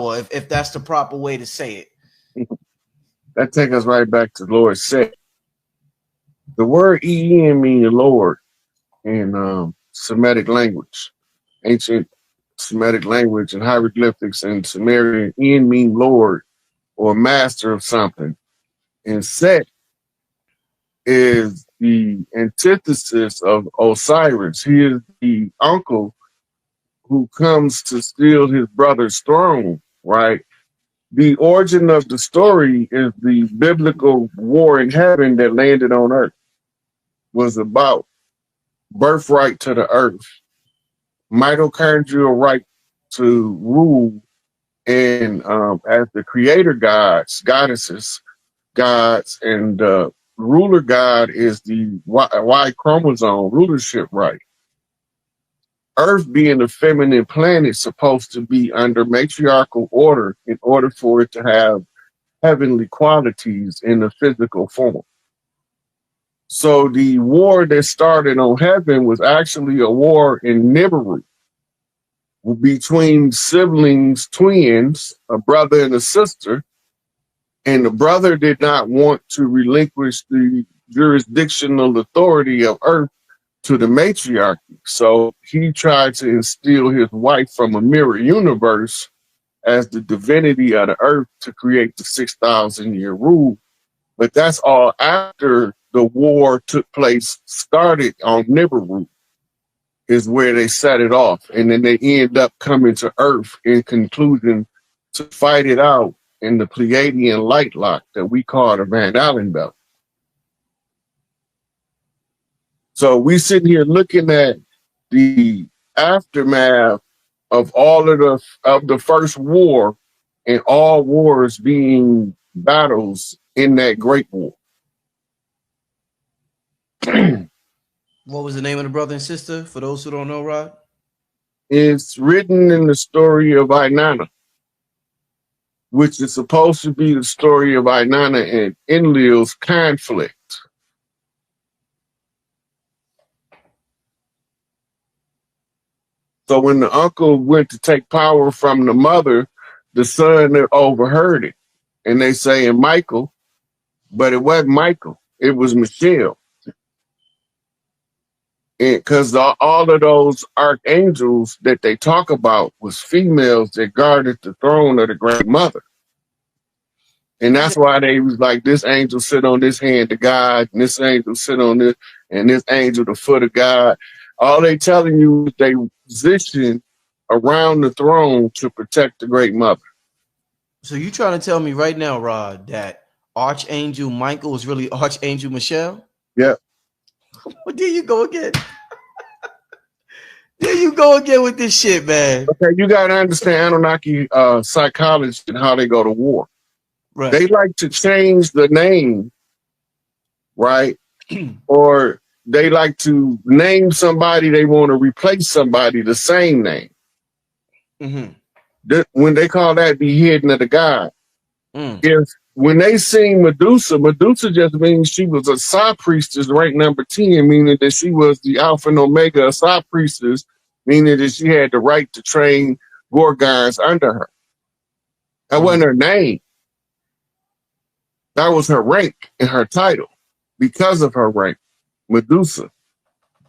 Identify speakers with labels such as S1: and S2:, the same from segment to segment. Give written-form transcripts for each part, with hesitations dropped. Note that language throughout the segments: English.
S1: or if that's the proper way to say it.
S2: That takes us right back to Lord Set. The word En means Lord in Semitic language, ancient Semitic language and hieroglyphics and Sumerian. En mean Lord or master of something. And Set is the antithesis of Osiris. He is the uncle who comes to steal his brother's throne, right? The origin of the story is the biblical war in heaven that landed on earth. Was about birthright to the earth, mitochondrial right to rule, and as the creator gods, goddesses, gods, and the ruler god is the Y chromosome rulership right. Earth being a feminine planet supposed to be under matriarchal order in order for it to have heavenly qualities in a physical form. So the war that started on heaven was actually a war in Nibiru between siblings, twins, a brother and a sister. And the brother did not want to relinquish the jurisdictional authority of Earth to the matriarchy. So he tried to instill his wife from a mirror universe as the divinity of the Earth to create the 6,000-year rule. But that's all after the war took place, started on Nibiru, is where they set it off. And then they end up coming to Earth in conclusion to fight it out in the Pleiadian light lock that we call the Van Allen belt. So we sitting here looking at the aftermath of all of the first war, and all wars being battles in that great war.
S1: What was the name of the brother and sister, for those who don't know, Rod?
S2: It's written in the story of Inanna, which is supposed to be the story of Inanna and Enlil's conflict. So when the uncle went to take power from the mother, the son overheard it. And they say Michael, but it wasn't Michael, it was Michelle. Because all of those archangels that they talk about was females that guarded the throne of the Great Mother. And that's why they was like, this angel sit on this hand of God, and this angel sit on this, and this angel the foot of God. All they telling you is they position around the throne to protect the Great Mother.
S1: So you trying to tell me right now, Rod, that Archangel Michael was really Archangel Michelle?
S2: Yeah.
S1: Well, there you go again. There you go again with this shit, man.
S2: Okay, you got to understand Anunnaki psychology and how they go to war.
S1: Right.
S2: They like to change the name, right? Or they like to name somebody, they want to replace somebody the same name. Mm-hmm. When they call that the hidden of the god. When they sing Medusa, Medusa just means she was a Psi priestess, rank number 10, meaning that she was the Alpha and Omega of Psi priestess, meaning that she had the right to train Gorgons under her. That wasn't her name. That was her rank and her title because of her rank, Medusa.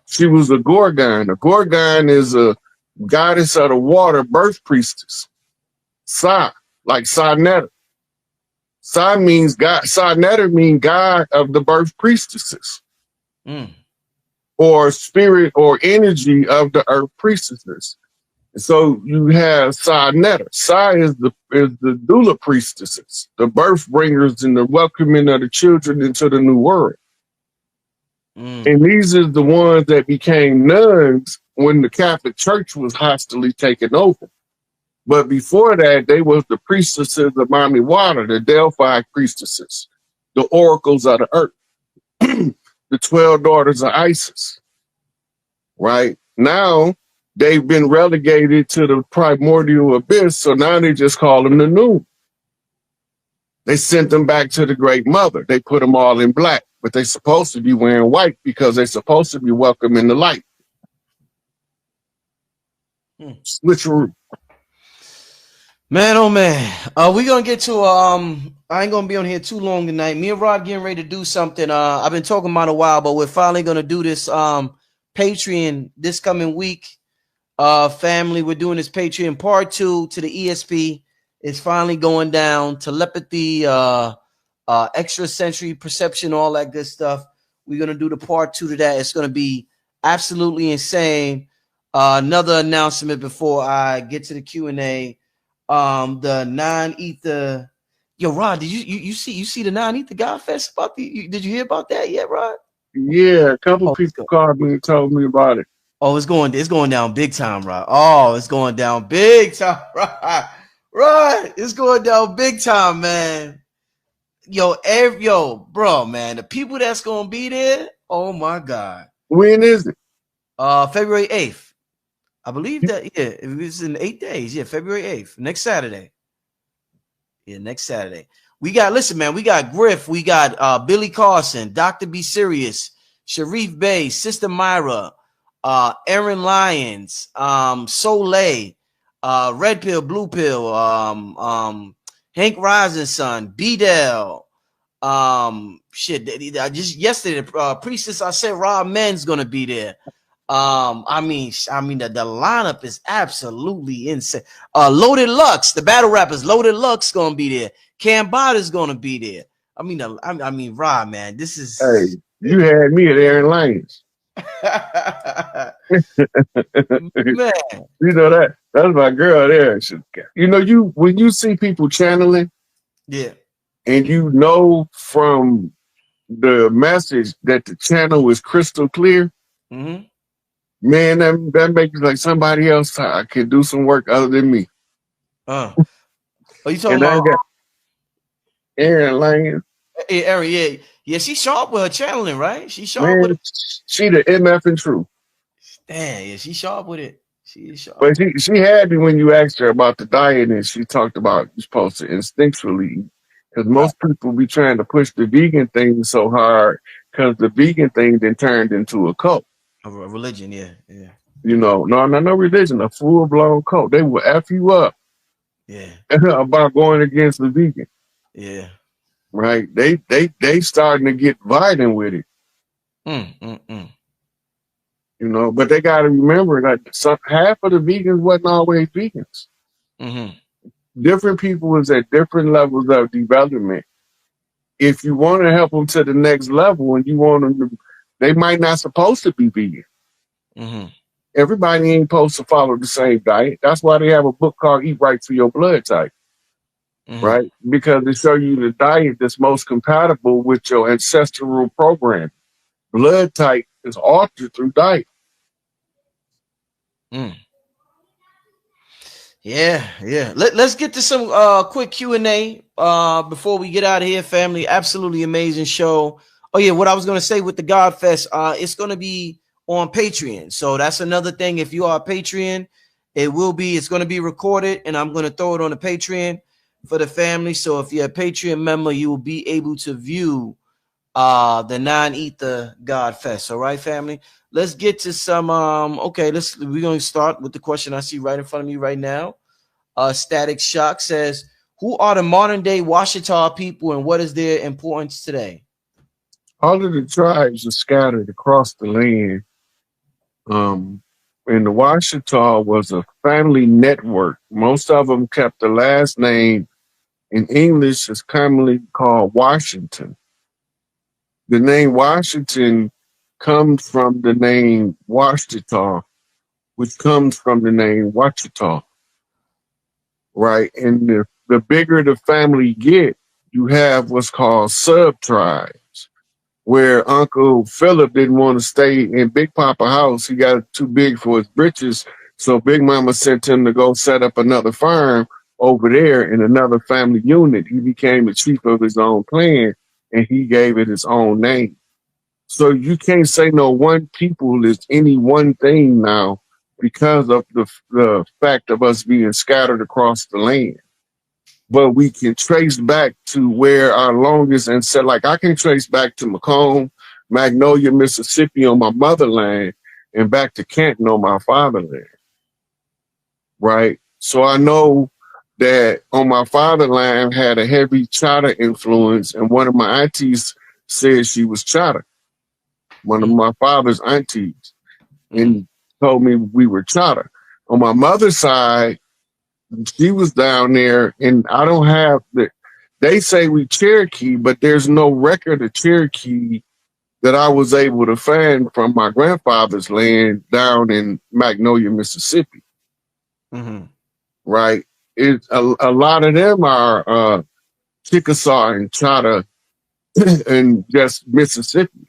S2: She was a Gorgon. A Gorgon is a goddess of the water, birth priestess. Psi, like Psi-Netta. Psi means God. Psi-Netta means God of the birth priestesses, or spirit or energy of the earth priestesses. So you have Psi-Netta. Psi is the doula priestesses, the birth bringers and the welcoming of the children into the new world. And these are the ones that became nuns when the Catholic Church was hostily taken over. But before that, they was the priestesses of Mami Wata, the Delphi priestesses, the oracles of the earth, the 12 daughters of Isis. Right? Now, they've been relegated to the primordial abyss, so now they just call them the new. They sent them back to the Great Mother. They put them all in black, but they're supposed to be wearing white because they're supposed to be welcoming the light. Switcheroo.
S1: Man, oh man. We're gonna get to I ain't gonna be on here too long tonight. Me and Rod getting ready to do something. I've been talking about a while, but we're finally gonna do this Patreon this coming week. Family, we're doing this Patreon part 2 to the ESP. It's finally going down. Telepathy, extrasensory perception, all that good stuff. We're gonna do the part 2 to that. It's gonna be absolutely insane. Another announcement before I get to the Q&A. The non-ether. Yo, Rod, did you see the non-ether God Fest about did you hear about that yet, Rod?
S2: Yeah, a couple people called me and told me about it.
S1: Oh, it's going down big time, Rod. Oh, it's going down big time, Rod. Rod, it's going down big time, man. Yo, bro, man, the people that's gonna be there, oh my God.
S2: When is it?
S1: February 8th. I believe that, yeah, it's in 8 days. Yeah, February 8th, next Saturday. Yeah, next Saturday. We got, listen, man, we got Griff, we got Billy Carson, Dr. Be Serious, Sharif Bey, Sister Myra, Aaron Lyons, Soleil, Red Pill, Blue Pill, Hank Rising B-Dell, just yesterday, Priestess, I said Rob Men's gonna be there. I mean the lineup is absolutely insane. Loaded Lux, the battle rappers, Loaded Lux gonna be there. Cam Botter's gonna be there. I mean, Rob, man, this is.
S2: Hey, you had me at Aaron Lyons.
S1: Man,
S2: you know that's my girl there. You know, when you see people channeling,
S1: yeah,
S2: and you know from the message that the channel is crystal clear.
S1: Mm-hmm.
S2: Man, that makes like somebody else can do some work other than me.
S1: Are you talking about
S2: Aaron Lyons?
S1: Hey, Aaron, yeah, she's sharp with her channeling, right? She's sharp with it.
S2: She the MF and true.
S1: Damn, yeah, she's sharp with it. She is sharp.
S2: But she had me when you asked her about the diet, and she talked about you're supposed to instinctually eat. Because most people be trying to push the vegan thing so hard because the vegan thing then turned into a cult.
S1: A religion, yeah.
S2: You know, no religion, a full-blown cult. They will F you up.
S1: Yeah.
S2: About going against the vegan.
S1: Yeah.
S2: Right. They starting to get violent with it. You know, but they got to remember that half of the vegans wasn't always vegans.
S1: Mm-hmm.
S2: Different people was at different levels of development. If you want to help them to the next level and you want them to, they might not supposed to be vegan.
S1: Mm-hmm.
S2: Everybody ain't supposed to follow the same diet. That's why they have a book called Eat Right for Your Blood Type. Mm-hmm. Right? Because they show you the diet that's most compatible with your ancestral program. Blood type is altered through diet.
S1: Yeah. Let's get to some quick Q&A before we get out of here, family. Absolutely amazing show. Oh yeah, what I was gonna say with the God Fest, it's gonna be on Patreon. So that's another thing. If you are a Patreon, it's gonna be recorded, and I'm gonna throw it on the Patreon for the family. So if you're a Patreon member, you will be able to view the non-ether God Fest. All right, family. Let's get to some we're gonna start with the question I see right in front of me right now. Static Shock says, who are the modern day Washita people and what is their importance today?
S2: All of the tribes are scattered across the land. And the Washita was a family network. Most of them kept the last name. In English, is commonly called Washington. The name Washington comes from the name Washita, which comes from the name Wachita. Right? And the bigger the family get, you have what's called sub-tribes, where Uncle Philip didn't want to stay in Big Papa house. He got too big for his britches. So Big Mama sent him to go set up another farm over there in another family unit. He became the chief of his own clan, and he gave it his own name. So you can't say no one people is any one thing now because of the fact of us being scattered across the land. But we can trace back to where our longest ancestors, like I can trace back to Macomb, Magnolia, Mississippi on my motherland, and back to Canton on my fatherland. Right? So I know that on my father's line had a heavy Chata influence, and one of my aunties said she was Chata, one of my father's aunties, and told me we were Chata. On my mother's side, she was down there, and I don't have the. They say we Cherokee, but there's no record of Cherokee that I was able to find from my grandfather's land down in Magnolia, Mississippi. Right? It's a lot of them are Chickasaw and Chata and just Mississippi.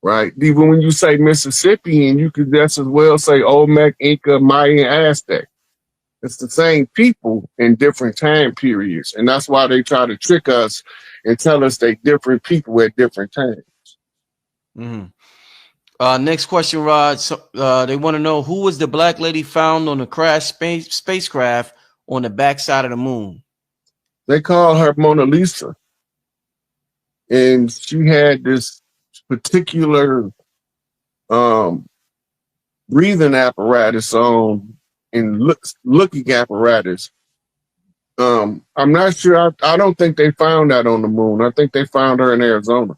S2: Right? Even when you say Mississippian, you could just as well say Olmec, Inca, Maya, and Aztec. It's the same people in different time periods. And that's why they try to trick us and tell us they different people at different times.
S1: Next question, Rod. So, they want to know, who was the black lady found on the crashed spacecraft on the backside of the moon?
S2: They call her Mona Lisa. And she had this particular breathing apparatus on, and looking apparatus. I'm not sure. I don't think they found that on the moon. I think they found her in Arizona.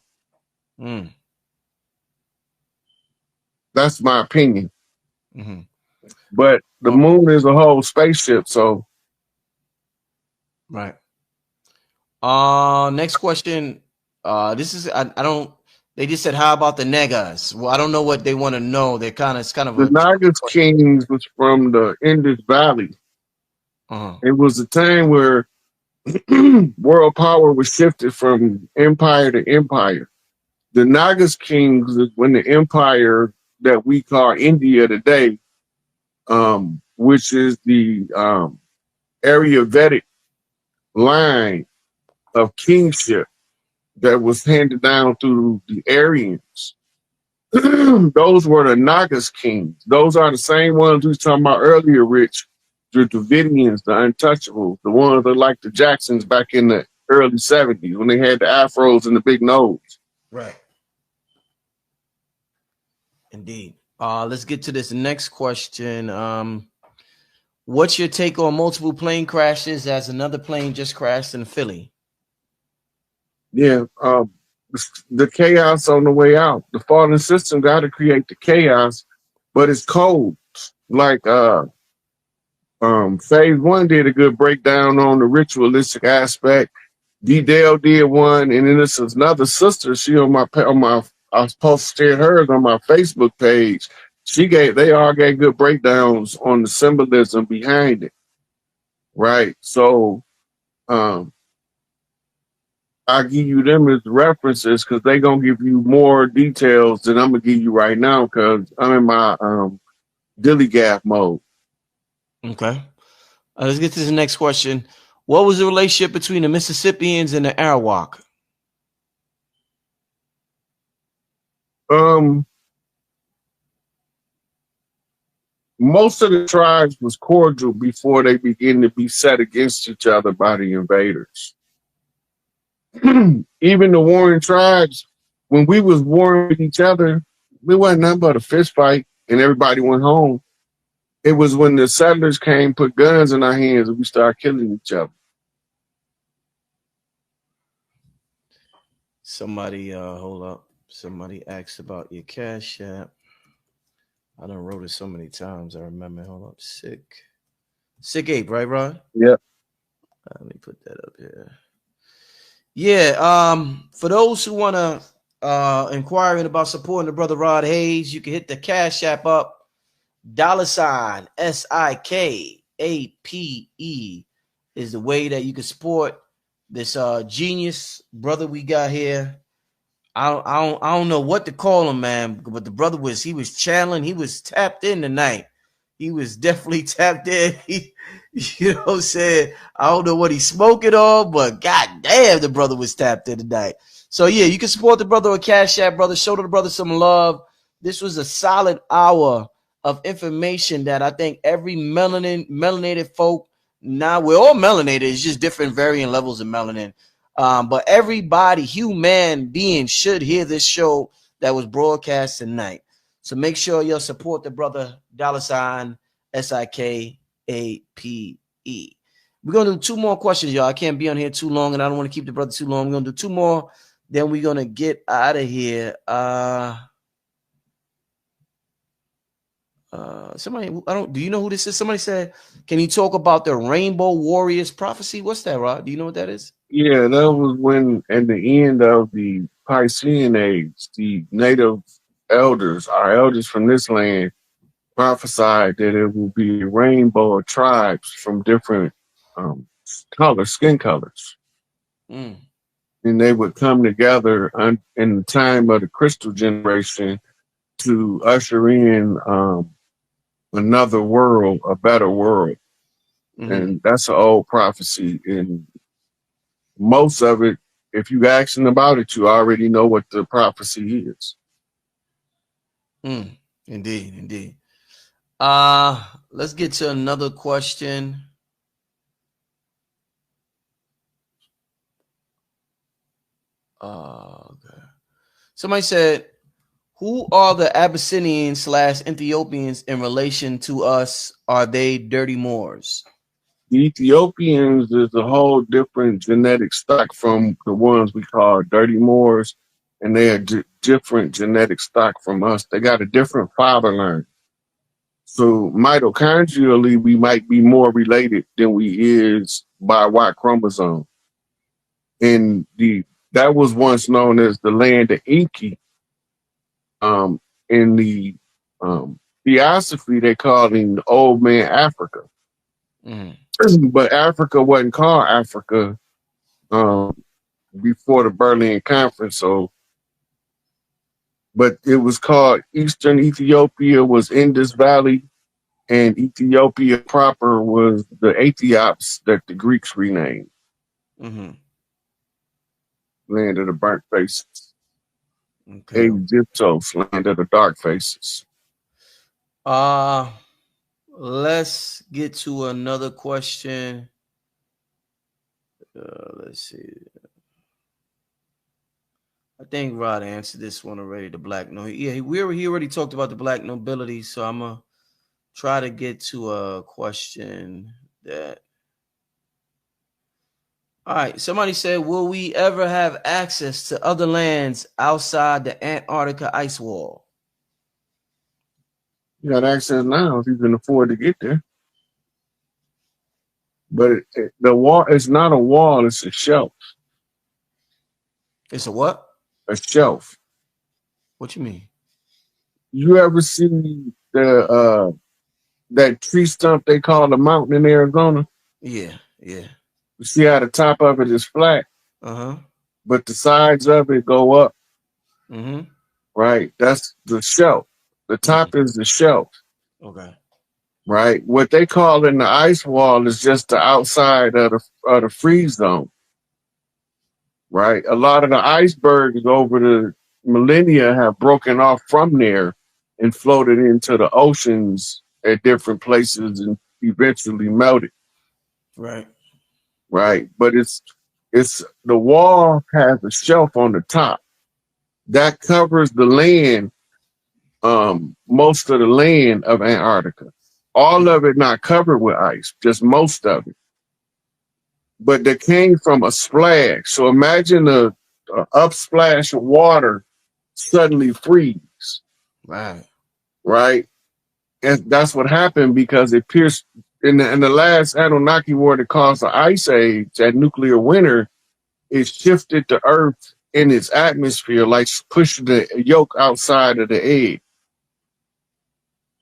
S2: That's my opinion. But the moon is a whole spaceship, so.
S1: Right. Next question. This is I don't. They just said, how about the Negas? Well, I don't know what they want to know. It's kind of
S2: the Nagas Kings was from the Indus Valley. It was a time where world power was shifted from empire to empire. The Nagas Kings is when the empire that we call India today, which is the Ayurvedic line of kingship that was handed down through the Aryans. Those were the Nagas kings. Those are the same ones we were talking about earlier, Rich. The Dravidians, the Untouchables, the ones that like the Jacksons back in the early 70s when they had the afros and the big nose.
S1: Right. Indeed. Let's get to this next question. What's your take on multiple plane crashes, as another plane just crashed in Philly?
S2: Yeah, the chaos on the way out. The falling system got to create the chaos, but it's cold. Like Phase 1 did a good breakdown on the ritualistic aspect. D-Dale did one, and then this is another sister. She on my I posted hers on my Facebook page. They all gave good breakdowns on the symbolism behind it. Right. So I give you them as references because they're gonna give you more details than I'm gonna give you right now because I'm in my dilly gap mode.
S1: Okay. Let's get to the next question. What was the relationship between the Mississippians and the Arawak?
S2: Most of the tribes was cordial before they began to be set against each other by the invaders. Even the warring tribes, when we was warring with each other, we wasn't nothing but a fist fight and everybody went home. It was when the settlers came, put guns in our hands, and we started killing each other.
S1: Somebody, hold up. Somebody asked about your Cash App. I done wrote it so many times. I remember. Hold up. SikApe, right, Rod?
S2: Yeah.
S1: Let me put that up here. Yeah. For those who want to inquiring about supporting the brother Rod Hayes, you can hit the Cash App up. $ SikApe is the way that you can support this genius brother we got here. I don't know what to call him, man, but the brother was channeling, he was tapped in tonight. He was definitely tapped in. He, you know what I'm saying? I don't know what he's smoking on, but goddamn, the brother was tapped in tonight. So yeah, you can support the brother with Cash App, brother. Show the brother some love. This was a solid hour of information that I think every melanated folk, now we're all melanated, it's just different varying levels of melanin. But everybody, human being, should hear this show that was broadcast tonight. So make sure you'll support the brother $ SikApe. We're gonna do 2 more questions, y'all. I can't be on here too long, and I don't want to keep the brother too long. We're gonna do 2 more, then we're gonna get out of here. Somebody, do you know who this is? Somebody said, can you talk about the Rainbow Warriors prophecy? What's that, Rod? Do you know what that is?
S2: Yeah, that was when at the end of the Piscean age, the native elders, our elders from this land, prophesied that it will be a rainbow of tribes from different skin colors.
S1: Mm.
S2: And they would come together in the time of the crystal generation to usher in another world, a better world.
S1: Mm-hmm.
S2: And that's an old prophecy. And most of it, if you asking about it, you already know what the prophecy is.
S1: Indeed, indeed. Let's get to another question. Okay. Somebody said, who are the Abyssinians / Ethiopians in relation to us? Are they dirty Moors?
S2: The Ethiopians is a whole different genetic stock from the ones we call dirty Moors, and they are different genetic stock from us. They got a different father line. So mitochondrially, we might be more related than we is by Y chromosome. And that was once known as the land of Inki. In the theosophy, they called him the old man Africa. But Africa wasn't called Africa before the Berlin Conference. But it was called Eastern Ethiopia, was Indus Valley, and Ethiopia proper was the Ethiops that the Greeks renamed. Land of the burnt faces. Okay. Egyptos, land of the dark faces.
S1: Let's get to another question. Let's see. I think Rod answered this one already. The black nobility. Yeah, he already talked about the black nobility. So I'm gonna try to get to a question that. All right. Somebody said, will we ever have access to other lands outside the Antarctica ice wall?
S2: You got access now if you can afford to get there. But the wall is not a wall, it's a shelf.
S1: It's a what?
S2: A shelf.
S1: What you mean?
S2: You ever see the that tree stump they call the mountain in Arizona?
S1: Yeah, yeah.
S2: You see how the top of it is flat? But the sides of it go up. Right? That's the shelf. The top is the shelf.
S1: Okay.
S2: Right? What they call in the ice wall is just the outside of the freeze zone. Right? A lot of the icebergs over the millennia have broken off from there and floated into the oceans at different places and eventually melted.
S1: Right.
S2: Right. But it's the wall has a shelf on the top that covers the land, most of the land of Antarctica. All of it not covered with ice, just most of it. But they came from a splash. So imagine a upsplash of water suddenly freeze.
S1: Right.
S2: Right. And that's what happened because it pierced in the last Anunnaki war that caused the ice age, that nuclear winter, it shifted the earth in its atmosphere, like pushed the yolk outside of the egg.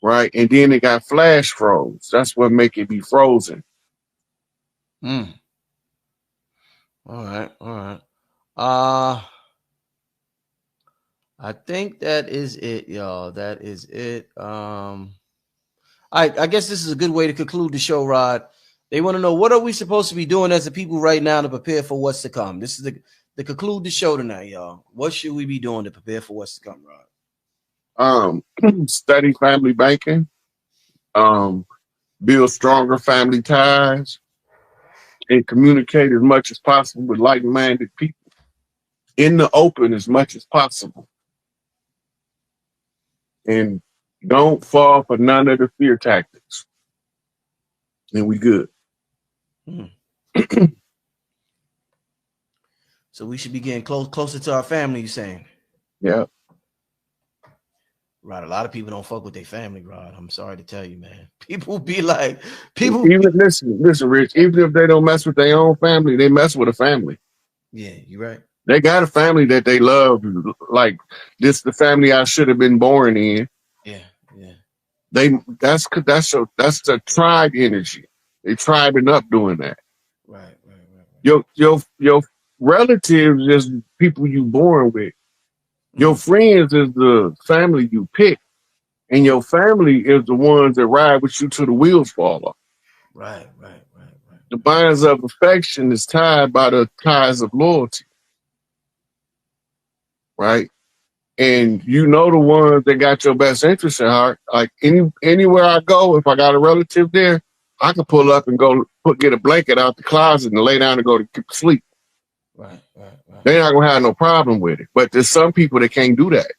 S2: Right. And then it got flash froze. That's what make it be frozen.
S1: All right. All right. I think that is it, y'all. That is it. I guess this is a good way to conclude the show, Rod. They want to know, what are we supposed to be doing as a people right now to prepare for what's to come? This is the conclude the show tonight, y'all. What should we be doing to prepare for what's to come,
S2: Rod? Study family banking, build stronger family ties, and communicate as much as possible with like-minded people in the open as much as possible. And don't fall for none of the fear tactics. And we good.
S1: Mm-hmm. So we should be getting closer to our family, you saying?
S2: Yeah.
S1: Right. A lot of people don't fuck with their family, Rod. I'm sorry to tell you, man. People be like,
S2: Listen, Rich, even if they don't mess with their own family, they mess with a family.
S1: Yeah, you're right.
S2: They got a family that they love. Like, this the family I should have been born in.
S1: Yeah, yeah.
S2: That's the tribe energy. They tribing up doing that.
S1: Right, right, right.
S2: Your relatives is people you born with. Your friends is the family you pick. And your family is the ones that ride with you till the wheels fall off.
S1: Right, right, right, right.
S2: The bonds of affection is tied by the ties of loyalty. Right? And you know the ones that got your best interest at heart. Like anywhere I go, if I got a relative there, I can pull up and go get a blanket out the closet and lay down and go to sleep.
S1: Right, right, right.
S2: They're not gonna have no problem with it. But there's some people that can't do that.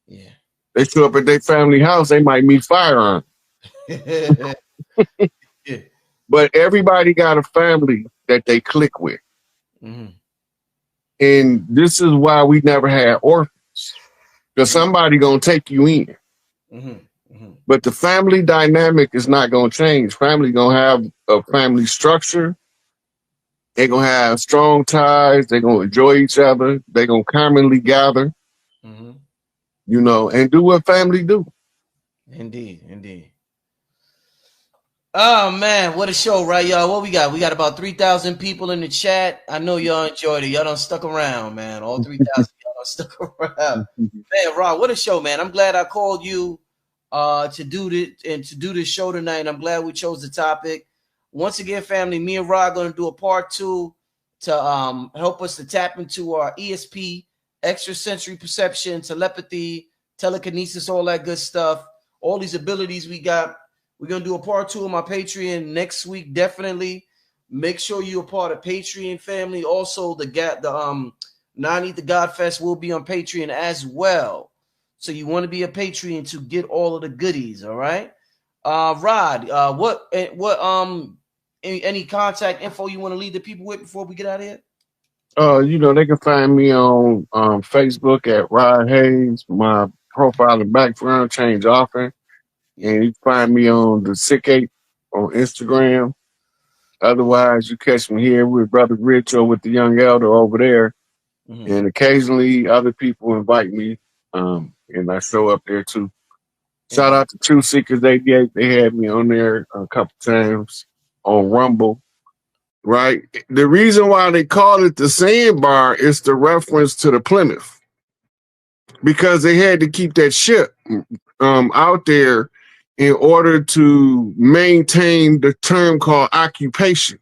S1: Yeah.
S2: They show up at their family house, they might meet firearms.
S1: Yeah.
S2: But everybody got a family that they click with.
S1: Mm-hmm.
S2: And this is why we never had orphans. Because somebody gonna take you in.
S1: Mm-hmm. Mm-hmm.
S2: But the family dynamic is not gonna change. Family gonna have a family structure. They're gonna have strong ties. They're gonna enjoy each other. They're gonna commonly gather.
S1: Mm-hmm.
S2: You know, and do what family do.
S1: Indeed, indeed. Oh man, what a show, right, y'all? What we got? We got about 3,000 people in the chat. I know y'all enjoyed it. Y'all done stuck around, man. All 3,000 y'all done stuck around. Man, Rod, what a show, man. I'm glad I called you to do this show tonight. I'm glad we chose the topic. Once again, family, me and Rod gonna do a part 2 to help us to tap into our ESP, extrasensory perception, telepathy, telekinesis, all that good stuff, all these abilities we got. We're going to do a part 2 of my Patreon next week. Definitely make sure you're a part of Patreon, family. Also, the Not Eat the God Fest will be on Patreon as well. So you want to be a Patreon to get all of the goodies. All right. Rod, any contact info you want to leave the people with before we get out of here?
S2: You know, they can find me on Facebook at Rod Hayes. My profile and background change often. And you can find me on the SikApe on Instagram. Otherwise, you catch me here with Brother Rich or with the Young Elder over there. Mm-hmm. And occasionally other people invite me, and I show up there too. Shout out to True Seekers 88. They had me on there a couple times on Rumble. Right? The reason why they call it the Sandbar is the reference to the Plymouth. Because they had to keep that ship out there in order to maintain the term called occupation.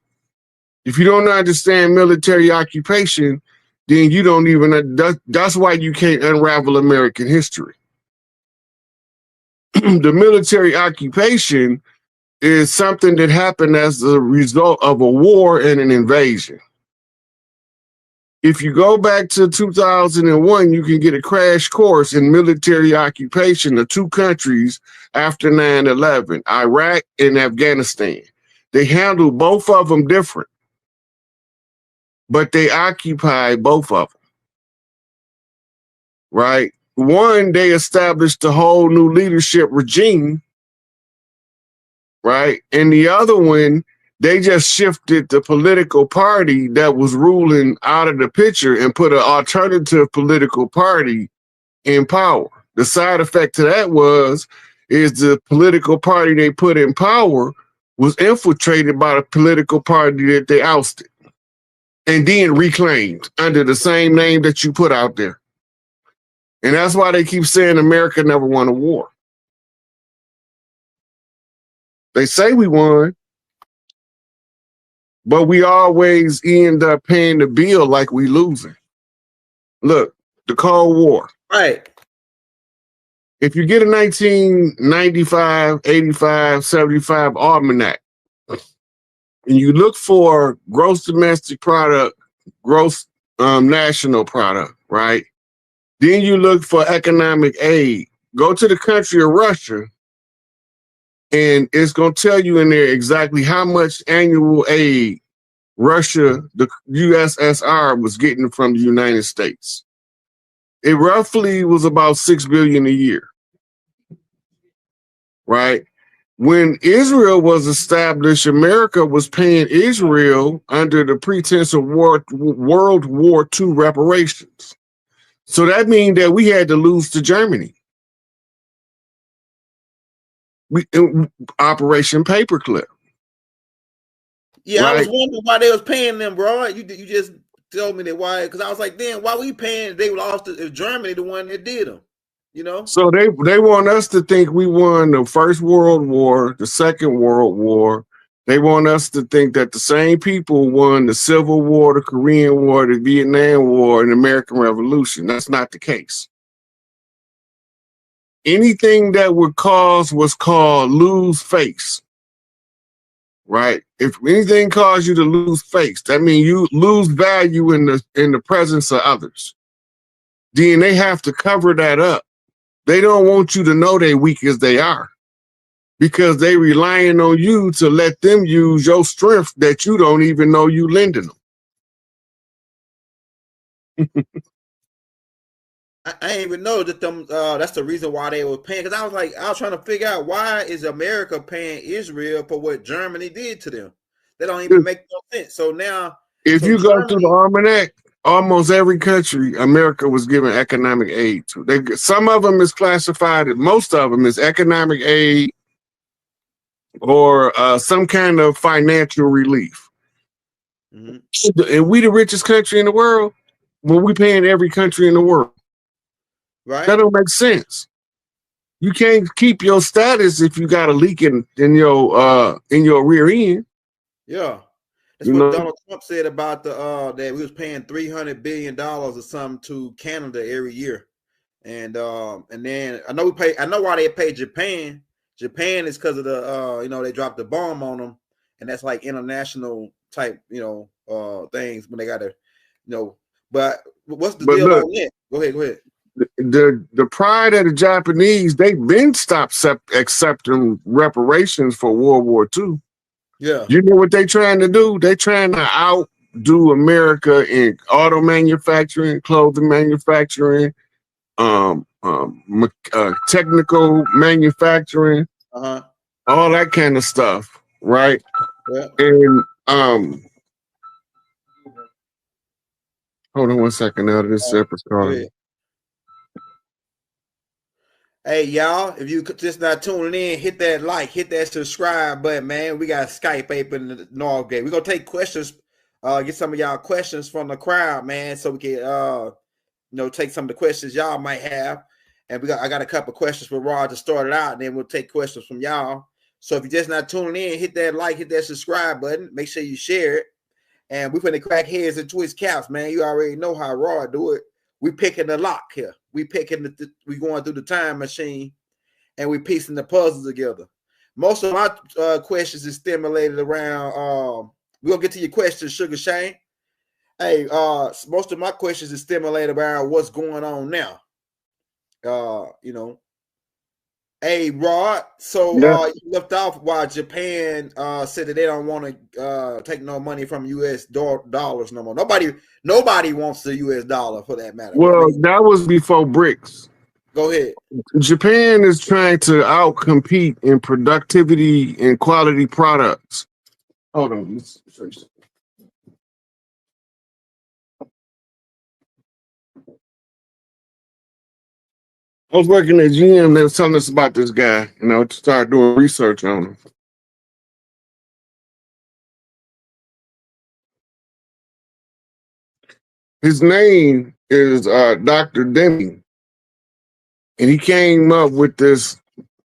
S2: If you don't understand military occupation, then you don't even, that's why you can't unravel American history. The military occupation is something that happened as a result of a war and an invasion. If you go back to 2001, you can get a crash course in military occupation of two countries after 9/11, Iraq and Afghanistan. They handled both of them different, but they occupied both of them, right? One, they established a whole new leadership regime, right? And the other one, they just shifted the political party that was ruling out of the picture and put an alternative political party in power. The side effect to that is the political party they put in power was infiltrated by the political party that they ousted and then reclaimed under the same name that you put out there. And that's why they keep saying America never won a war. They say we won, but we always end up paying the bill like we losing. Look, the Cold War.
S1: Right.
S2: If you get a 1995, 85, 75 almanac, and you look for gross domestic product, gross national product, right? Then you look for economic aid. Go to the country of Russia, And it's going to tell you in there exactly how much annual aid Russia, the USSR, was getting from the United States. It roughly was about $6 billion a year, right? When Israel was established, America was paying Israel under the pretense of World War II reparations. So that means that we had to lose to Germany. Operation Paperclip.
S3: Yeah, right? I was wondering why they was paying them, bro. You just told me that why, because I was like, damn, why we paying? They lost to Germany, the one that did them, you know.
S2: So they want us to think we won the First World War, the Second World War. They want us to think that the same people won the Civil War, the Korean War, the Vietnam War, and the American Revolution. That's not the case. Anything that would cause what's called lose face, right? If anything caused you to lose face, that means you lose value in the presence of others. Then they have to cover that up. They don't want you to know they're weak as they are, because they relying on you to let them use your strength that you don't even know you lending them.
S3: I didn't even know that them. That's the reason why they were paying. Because I was trying to figure out, why is America paying Israel for what Germany did to them? That don't even make no sense. So now,
S2: if you go through the almanac, almost every country America was giving economic aid to. Some of them is classified, most of them is economic aid or some kind of financial relief. Mm-hmm. And we the richest country in the world, well, we paying every country in the world. Right. That don't make sense. You can't keep your status if you got a leak in your rear end.
S3: Yeah. That's what Donald Trump said about that we was paying $300 billion or something to Canada every year. And then I know why they pay Japan. Japan is because of the they dropped the bomb on them, and that's like international type, things when they gotta, but what's the deal on that? Go ahead.
S2: The pride of the Japanese, they've been stopped accepting reparations for World War II.
S3: Yeah.
S2: You know what they're trying to do? They're trying to outdo America in auto manufacturing, clothing manufacturing, technical manufacturing, all that kind of stuff, right?
S3: Yeah.
S2: And hold on one second now. This separate card.
S3: Hey, y'all, if you just not tuning in, hit that like, hit that subscribe button, man. We got SikApe in the Northgate. We're going to take questions, get some of y'all questions from the crowd, man, so we can, take some of the questions y'all might have. And I got a couple of questions for Rod to start it out, and then we'll take questions from y'all. So if you're just not tuning in, hit that like, hit that subscribe button. Make sure you share it. And we're finna crack heads and twist caps, man. You already know how Rod do it. We picking the lock here. We picking we going through the time machine, and we piecing the puzzle together. Most of my questions is stimulated around. We're gonna get to your questions, Sugar Shane. Hey, most of my questions is stimulated around what's going on now. Hey, Rod. So you left off while Japan said that they don't want to take no money from U.S. dollars no more. Nobody wants the U.S. dollar for that matter.
S2: Well, that was before BRICS.
S3: Go ahead.
S2: Japan is trying to outcompete in productivity and quality products. Hold on. Let's show you something. I was working at GM. They was telling us about this guy, to start doing research on him. His name is Dr. Deming, and he came up with this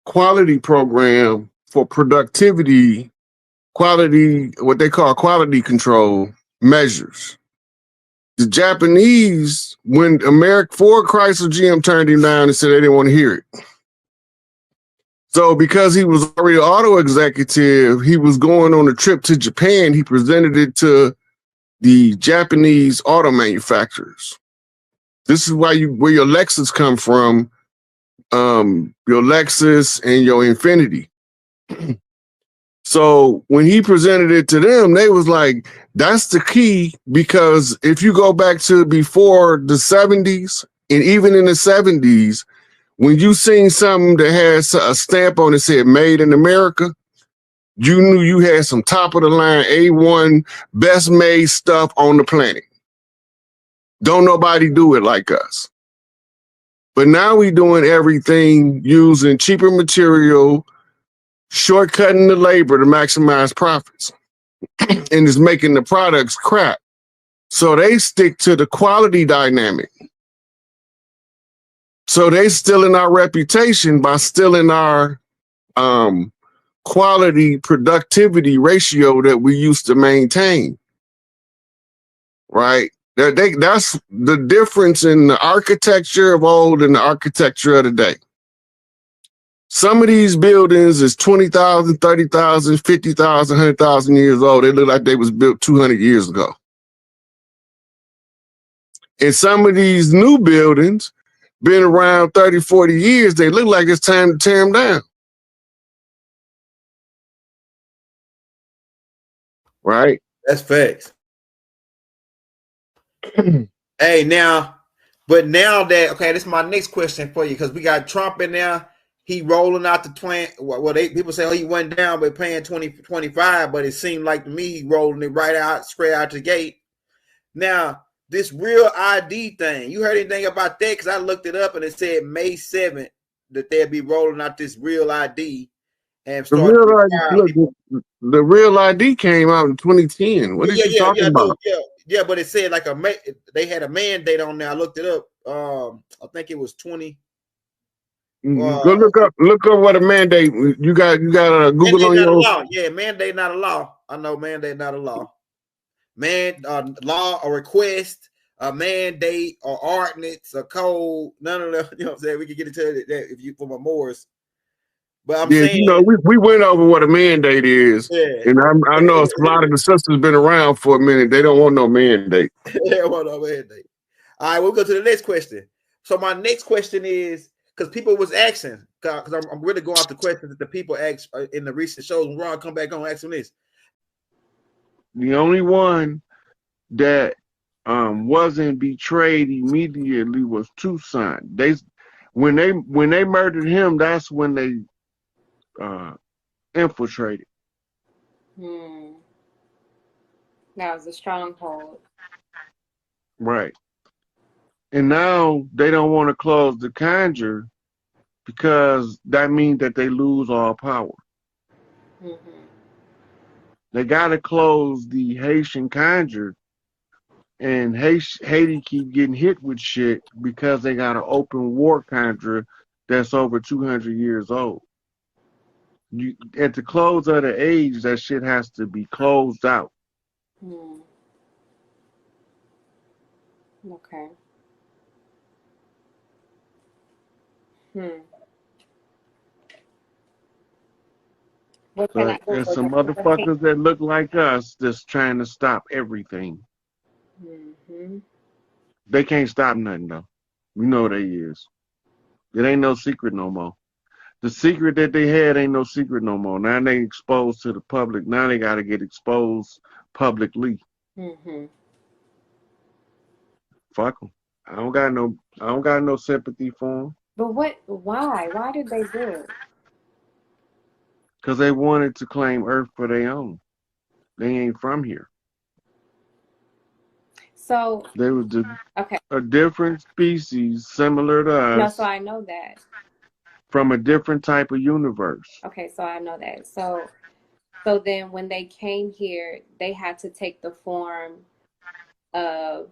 S2: quality program for productivity, what they call quality control measures. The Japanese, when Ford, Chrysler, GM turned him down and said they didn't want to hear it. So because he was already an auto executive, he was going on a trip to Japan. He presented it to the Japanese auto manufacturers. This is where your Lexus come from, your Lexus and your Infiniti. So when he presented it to them, they was like, that's the key, because if you go back to before the 70s, and even in the 70s, when you seen something that has a stamp on it said made in America, you knew you had some top of the line A1 best made stuff on the planet. Don't nobody do it like us. But now we doing everything using cheaper material, shortcutting the labor to maximize profits, and is making the products crap. So they stick to the quality dynamic. So they stealing our reputation by stealing our quality productivity ratio that we used to maintain, right? That's the difference in the architecture of old and the architecture of today. Some of these buildings is 20,000, 30,000, 50,000, 100,000 years old. They look like they was built 200 years ago. And some of these new buildings been around 30, 40 years. They look like it's time to tear them down. Right?
S3: That's facts. Hey, now, but now that, okay, this is my next question for you, because we got Trump in there. He rolling out the plan. Well, people say, oh, he went down by paying 2025, but it seemed like to me he rolling it right out, straight out the gate. Now, this real ID thing, you heard anything about that? Because I looked it up and it said May 7th that they'll be rolling out this real ID. And
S2: the real ID came out in 2010. What are you talking about?
S3: Yeah, but it said like they had a mandate on there. I looked it up. I think it was 20.
S2: Go look up what a mandate. You got a Google on your
S3: law. Yeah, mandate not a law. I know mandate not a law. Law or request, a mandate or ordinance, a code. None of them. You know what I'm saying? We can get into that if you from a Morris. But I'm saying,
S2: you know, we went over what a mandate is, and I know a lot of the sisters been around for a minute. They don't want no mandate.
S3: They don't want no mandate. All right, we'll go to the next question. So my next question is, because people was asking, because I'm really going off the questions that the people asked in the recent shows. When Ron come back on, ask them this.
S2: The only one that wasn't betrayed immediately was Tucson. When they murdered him, that's when they infiltrated.
S4: That was a stronghold.
S2: Right. And now they don't want to close the conjure because that means that they lose all power. They got to close the Haitian conjure, and Haiti keep getting hit with shit because they got an open war conjure that's over 200 years old. At the close of the age, that shit has to be closed out.
S4: Okay.
S2: But there's some motherfuckers that look like us that's trying to stop everything. They can't stop nothing, though. We know they is. It ain't no secret no more. The secret that they had ain't no secret no more. Now they exposed to the public. Now they got to get exposed publicly. Fuck them. I don't got no sympathy for them.
S4: But why did they do it?
S2: Because they wanted to claim Earth for their own. They ain't from here.
S4: So
S2: they were a different species similar to us.
S4: No, so I know that.
S2: From a different type of universe.
S4: Okay, so I know that. So then when they came here, they had to take the form of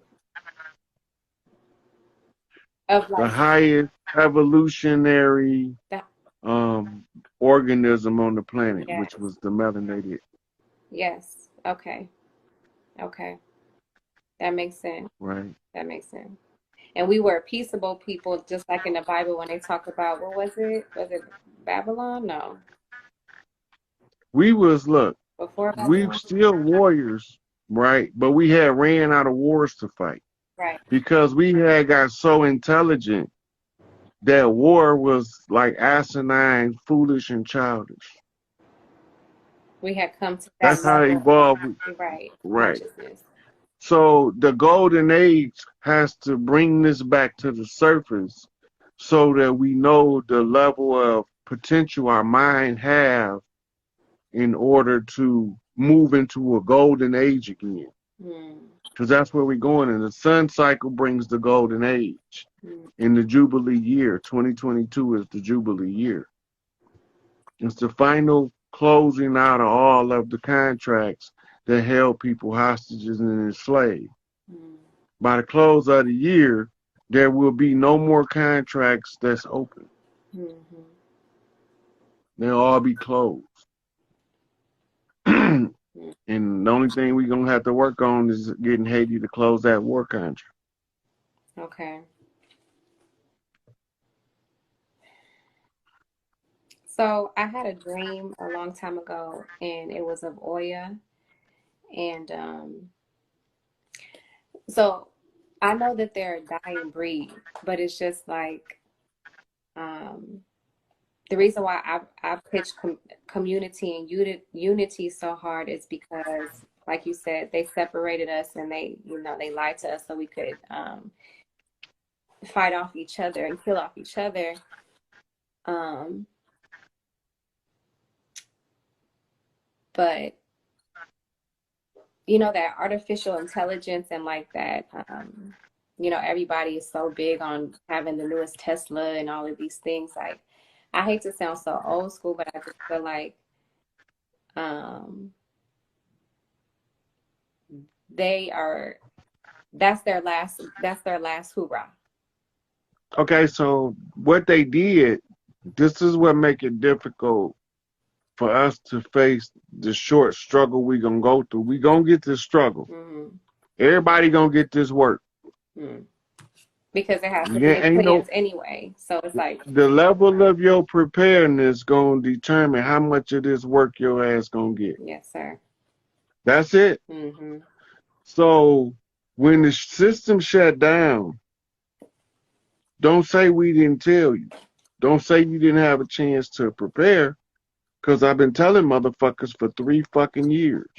S4: like
S2: the highest evolutionary organism on the planet,
S4: yes.
S2: Which was the melanated.
S4: Yes. Okay. That makes sense.
S2: Right.
S4: That makes sense. And we were peaceable people, just like in the Bible when they talk about, what was it? Was it Babylon? No.
S2: We was, look,
S4: before
S2: we still warriors, right? But we had ran out of wars to fight.
S4: Right.
S2: Because we had got so intelligent that war was like asinine, foolish, and childish.
S4: We had come to that
S2: That's how it
S4: level
S2: evolved.
S4: of, right,
S2: Right.
S4: consciousness.
S2: So the golden age has to bring this back to the surface so that we know the level of potential our mind have in order to move into a golden age again. Because that's where we're going. And the sun cycle brings the golden age. In the Jubilee year, 2022 is the Jubilee year. It's the final closing out of all of the contracts that held people hostages and enslaved. By the close of the year, there will be no more contracts that's open. They'll all be closed. And the only thing we're going to have to work on is getting Haiti to close that war contract.
S4: Okay. So I had a dream a long time ago, and it was of Oya. And so I know that they're a dying breed, but it's just like the reason why I pitch community and unity so hard is because, like you said, they separated us and they lied to us so we could fight off each other and kill off each other. But that artificial intelligence and like that, everybody is so big on having the newest Tesla and all of these things. Like, I hate to sound so old school, but I just feel like that's their last hoorah.
S2: Okay, so what they did, this is what make it difficult for us to face the short struggle we're going to go through. We're going to get this struggle. Everybody going to get this work.
S4: Because it has to be in plans anyway. So it's like
S2: the level of your preparedness going to determine how much of this work your ass going to get.
S4: Yes, sir.
S2: That's it. So when the system shut down, don't say we didn't tell you. Don't say you didn't have a chance to prepare, because I've been telling motherfuckers for 3 fucking years.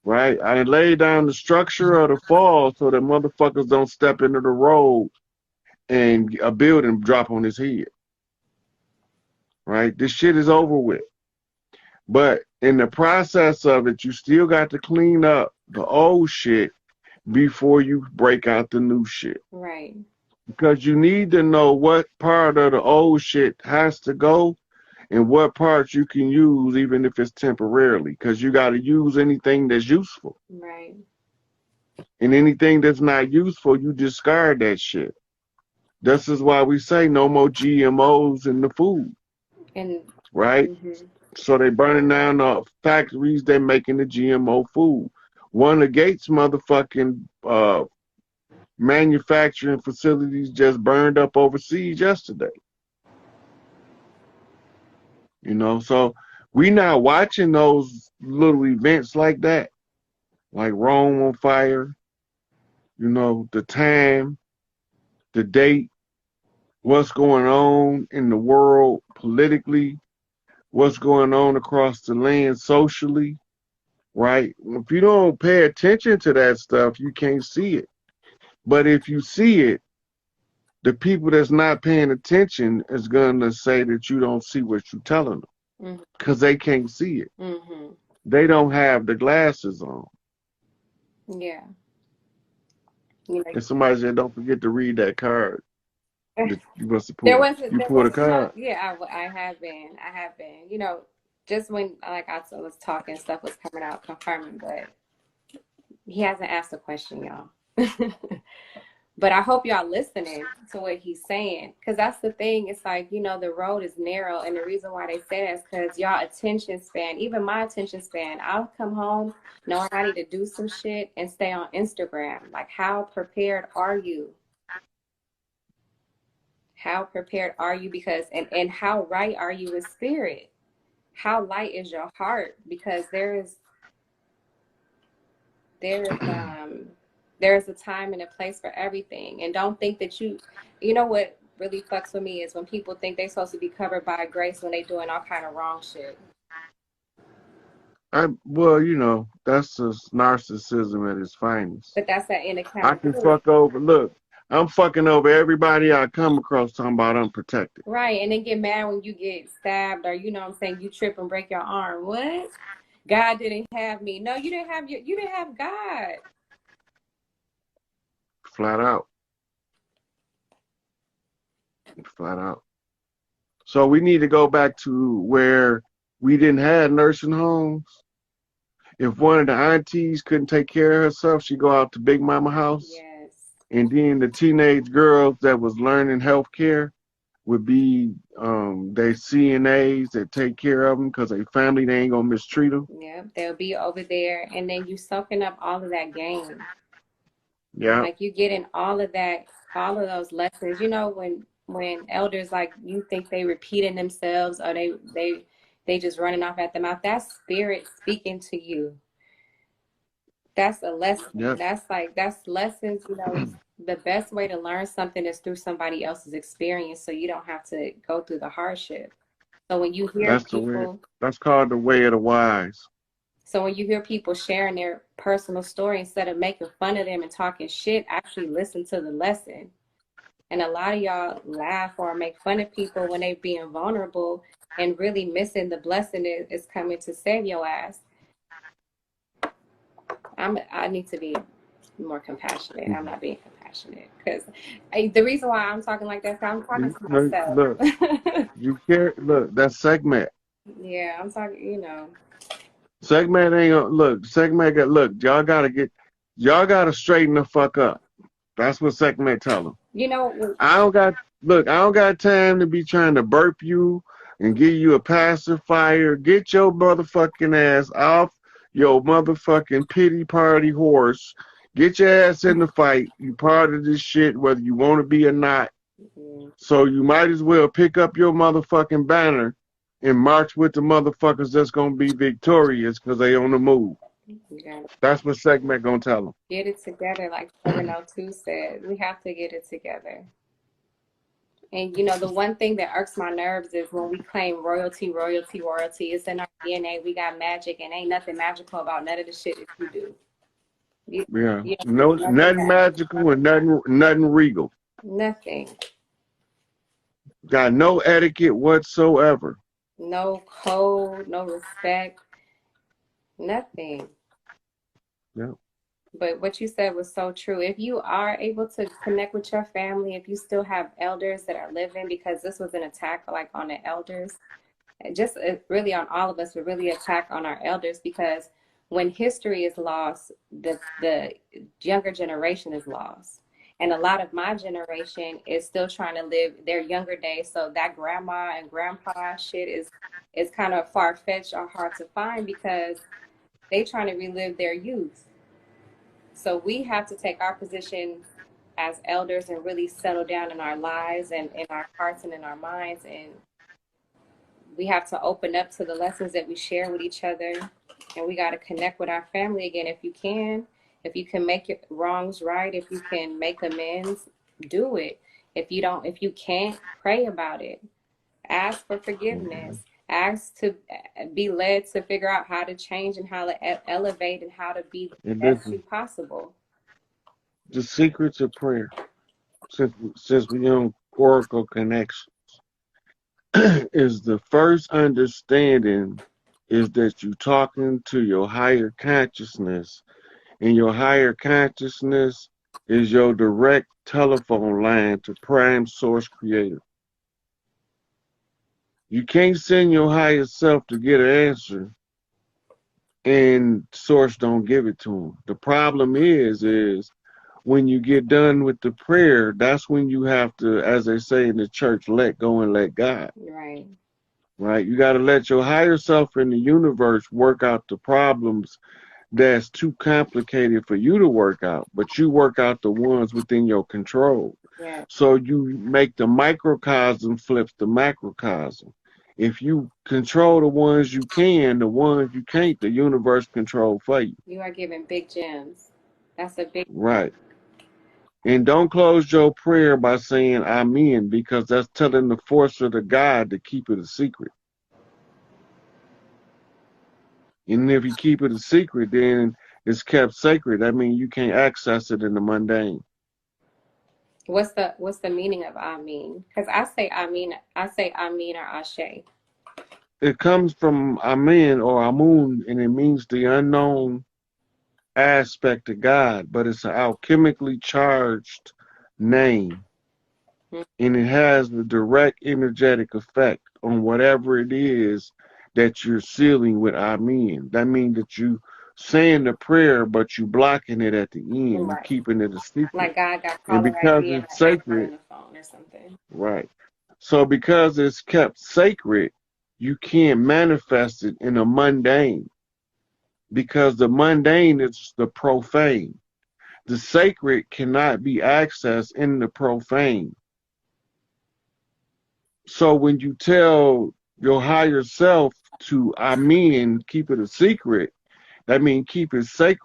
S2: Right? I laid down the structure of the fall so that motherfuckers don't step into the road and a building drop on his head. Right? This shit is over with. But in the process of it, you still got to clean up the old shit before you break out the new shit.
S4: Right.
S2: Because you need to know what part of the old shit has to go and what parts you can use even if it's temporarily. Because you got to use anything that's useful.
S4: Right.
S2: And anything that's not useful, you discard that shit. This is why we say no more GMOs in the food. Right? So they burning down the factories, they're making the GMO food. One of Gates' motherfucking manufacturing facilities just burned up overseas yesterday. So we now watching those little events like that, like Rome on fire, the time, the date, what's going on in the world politically, what's going on across the land socially, right? If you don't pay attention to that stuff, you can't see it. But if you see it, the people that's not paying attention is going to say that you don't see what you're telling them because they can't see it. They don't have the glasses on.
S4: Yeah.
S2: And somebody said, don't forget to read that card. You must have
S4: pulled a card. Yeah, I have been. Just when I was talking, stuff was coming out confirming, but he hasn't asked a question, y'all. But I hope y'all listening to what he's saying, because that's the thing. It's like, the road is narrow, and the reason why they say that is because y'all attention span, even my attention span, I'll come home knowing I need to do some shit and stay on Instagram. Like, how prepared are you? How prepared are you? Because, and how right are you with spirit? How light is your heart? Because there's a time and a place for everything. And don't think that what really fucks with me is when people think they're supposed to be covered by grace when they're doing all kind of wrong shit.
S2: Well, you know, that's just narcissism at its finest.
S4: But that's that
S2: I can
S4: inaccountability.
S2: fuck over. Look, I'm fucking over everybody I come across talking about unprotected.
S4: Right, and then get mad when you get stabbed, or you know what I'm saying, you trip and break your arm. What? God didn't have me. No, you didn't have God.
S2: Flat out. Flat out. So we need to go back to where we didn't have nursing homes. If one of the aunties couldn't take care of herself, she'd go out to Big Mama house.
S4: Yes.
S2: And then the teenage girls that was learning health care would be they CNAs that take care of them because they family, they ain't gonna mistreat them.
S4: Yeah, they'll be over there, and then you soaking up all of that game.
S2: Yeah.
S4: Like you getting all of that, all of those lessons. You know, when elders, like, you think they repeating themselves, or they just running off at the mouth. That's spirit speaking to you. That's a lesson.
S2: Yep.
S4: That's lessons. You know, the best way to learn something is through somebody else's experience, so you don't have to go through the hardship. So when you hear people,
S2: that's called the way of the wise.
S4: So when you hear people sharing their personal story, instead of making fun of them and talking shit, actually listen to the lesson. And a lot of y'all laugh or make fun of people when they being vulnerable and really missing the blessing is coming to save your ass. I need to be more compassionate. I'm not being compassionate because the reason why I'm talking like that is I'm talking to myself.
S2: Look, you care. Look, that's segment.
S4: Yeah, I'm talking. You know,
S2: segment ain't gonna look. Segment got look. Y'all gotta straighten the fuck up. That's what segment tell them.
S4: You know,
S2: I don't got time to be trying to burp you and give you a pacifier. Get your motherfucking ass off your motherfucking pity party horse. Get your ass in the fight. You part of this shit, whether you want to be or not. Mm-hmm. So you might as well pick up your motherfucking banner and march with the motherfuckers that's gonna be victorious because they on the move. That's what segment gonna tell them.
S4: Get it together, like 702 said. We have to get it together. And you know, the one thing that irks my nerves is when we claim royalty. It's in our DNA. We got magic, and ain't nothing magical about none of the shit that you do.
S2: Nothing magical and nothing regal.
S4: Nothing.
S2: Got no etiquette whatsoever.
S4: No code, no respect, nothing.
S2: Yeah.
S4: But what you said was so true. If you are able to connect with your family, if you still have elders that are living, because this was an attack like on the elders, just really on all of us, but really attack on our elders, because when history is lost, the younger generation is lost. And a lot of my generation is still trying to live their younger days. So that grandma and grandpa shit is kind of far-fetched or hard to find because they trying to relive their youth. So we have to take our position as elders and really settle down in our lives and in our hearts and in our minds. And we have to open up to the lessons that we share with each other. And we got to connect with our family again if you can. If you can make your wrongs right, if you can make amends, do it. If you can't, pray about it. Ask for forgiveness. Ask to be led to figure out how to change and how to elevate and how to be the best you possible.
S2: The secrets of prayer, since we on Oracle Connections, is the first understanding is that you're talking to your higher consciousness. And your higher consciousness is your direct telephone line to Prime Source Creator. You can't send your higher self to get an answer and Source don't give it to him. The problem is when you get done with the prayer, that's when you have to, as they say in the church, let go and let God.
S4: Right.
S2: Right? You got to let your higher self in the universe work out the problems that's too complicated for you to work out, but you work out the ones within your control.
S4: Yeah.
S2: So you make the microcosm flips the macrocosm. If you control the ones you can, the ones you can't, the universe control for you.
S4: You are giving big gems. That's a big
S2: right. And don't close your prayer by saying Amen, because that's telling the force of the God to keep it a secret. And if you keep it a secret, then it's kept sacred. That means you can't access it in the mundane.
S4: What's the meaning of Amin? Because I say Amin or Ashe.
S2: It comes from Amin or Amun, and it means the unknown aspect of God, but it's an alchemically charged name. And it has the direct energetic effect on whatever it is that you're sealing with Amin. That means that you saying the prayer, but you blocking it at the end. You're keeping it a secret.
S4: Like God got
S2: and
S4: caller
S2: because
S4: ID
S2: it's sacred,
S4: on the phone or something.
S2: Right. So because it's kept sacred, you can't manifest it in a mundane. Because the mundane is the profane. The sacred cannot be accessed in the profane. So when you tell your higher self to Amen, keep it a secret, that means keep it sacred.